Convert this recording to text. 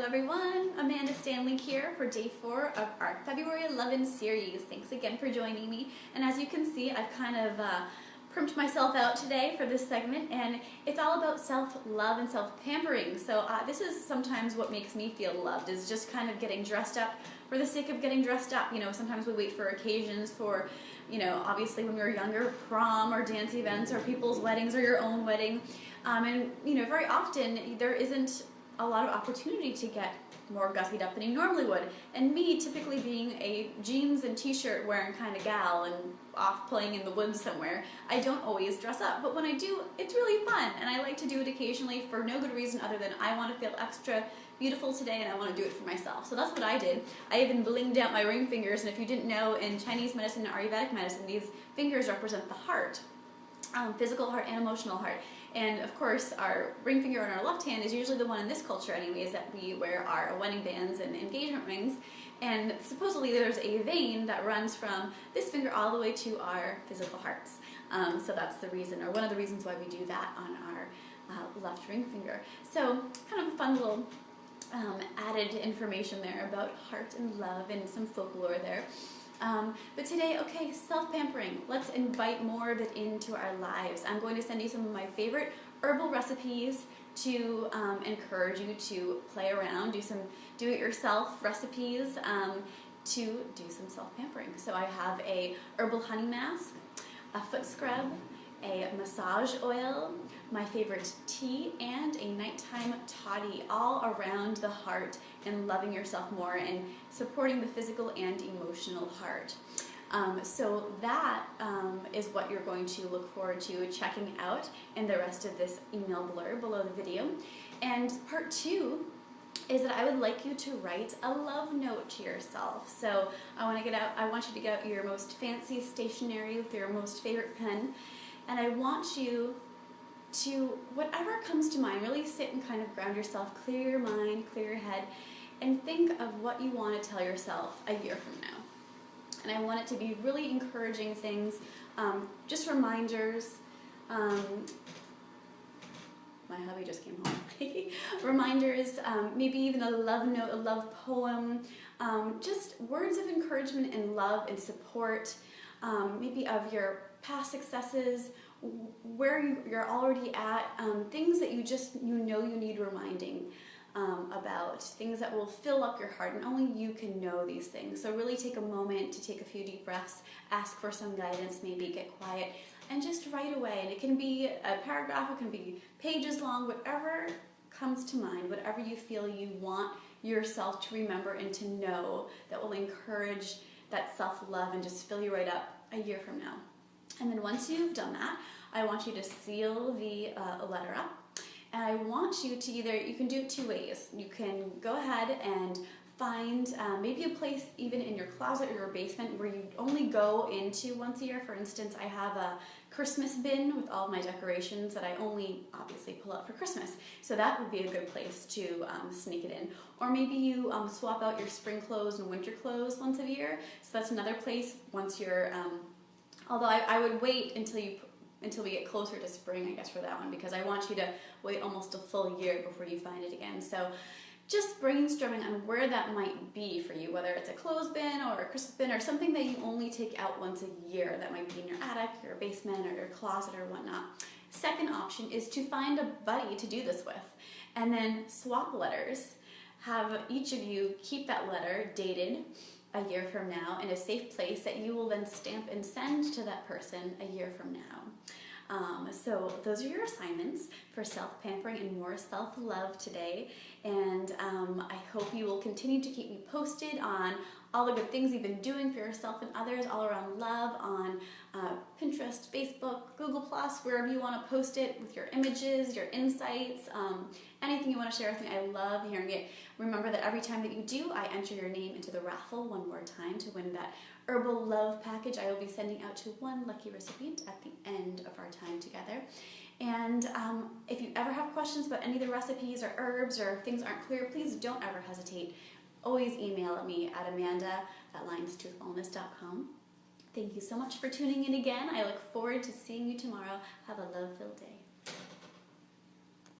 everyone, Amanda Stanley here for day 4 of our February Lovin series. Thanks again for joining me. And as you can see, I've kind of primed myself out today for this segment, and it's all about self-love and self-pampering. So this is sometimes what makes me feel loved, is just kind of getting dressed up for the sake of getting dressed up. You know, sometimes we wait for occasions for, you know, obviously when we were younger, prom or dance events or people's weddings or your own wedding. And, you know, very often there isn't a lot of opportunity to get more gussied up than you normally would. And me, typically being a jeans and t-shirt wearing kind of gal and off playing in the woods somewhere, I don't always dress up. But when I do, it's really fun. And I like to do it occasionally for no good reason other than I want to feel extra beautiful today and I want to do it for myself. So that's what I did. I even blinged out my ring fingers. And if you didn't know, in Chinese medicine and ayurvedic medicine, these fingers represent the heart. Physical heart and emotional heart. And of course, our ring finger on our left hand is usually the one in this culture anyways that we wear our wedding bands and engagement rings. And supposedly there's a vein that runs from this finger all the way to our physical hearts. So that's the reason, or one of the reasons why we do that on our left ring finger. So kind of a fun little added information there about heart and love and some folklore there. But today, okay, self-pampering. Let's invite more of it into our lives. I'm going to send you some of my favorite herbal recipes to encourage you to play around, do some do-it-yourself recipes to do some self-pampering. So I have a herbal honey mask, a foot scrub, a massage oil, my favorite tea, and a nighttime toddy, all around the heart and loving yourself more and supporting the physical and emotional heart. So that is what you're going to look forward to checking out in the rest of this email blurb below the video. And part 2 is that I would like you to write a love note to yourself. So I want you to get out your most fancy stationery with your most favorite pen, and I want you to, whatever comes to mind, really sit and kind of ground yourself, clear your mind, clear your head, and think of what you want to tell yourself a year from now. And I want it to be really encouraging things, just reminders. My hubby just came home. Reminders, maybe even a love note, a love poem, just words of encouragement and love and support, maybe of your past successes, where you're already at, things that you know you need reminding about, things that will fill up your heart, and only you can know these things. So really take a moment to take a few deep breaths, ask for some guidance, maybe get quiet, and just write away. And it can be a paragraph, it can be pages long, whatever comes to mind, whatever you feel you want yourself to remember and to know that will encourage that self-love and just fill you right up a year from now. And then once you've done that, I want you to seal the letter up. And I want you to you can do it 2 ways. You can go ahead and find maybe a place even in your closet or your basement where you only go into once a year. For instance, I have a Christmas bin with all my decorations that I only obviously pull out for Christmas. So that would be a good place to sneak it in. Or maybe you swap out your spring clothes and winter clothes once a year. So that's another place once you're, although I would wait until we get closer to spring, I guess, for that one, because I want you to wait almost a full year before you find it again. So just brainstorming on where that might be for you, whether it's a clothes bin or a Christmas bin or something that you only take out once a year. That might be in your attic, your basement, or your closet or whatnot. Second option is to find a buddy to do this with, and then swap letters. Have each of you keep that letter dated a year from now in a safe place that you will then stamp and send to that person a year from now. So those are your assignments for self-pampering and more self-love today. And I hope you will continue to keep me posted on all the good things you've been doing for yourself and others all around love on Pinterest, Facebook, Google+, wherever you want to post it with your images, your insights, anything you want to share with me. I love hearing it. Remember that every time that you do, I enter your name into the raffle one more time to win that herbal love package I will be sending out to one lucky recipient at the end of our time together. And if you ever have questions about any of the recipes or herbs or if things aren't clear, please don't ever hesitate. Always email me at amanda@lionstoothwellness.com. Thank you so much for tuning in again. I look forward to seeing you tomorrow. Have a love-filled day.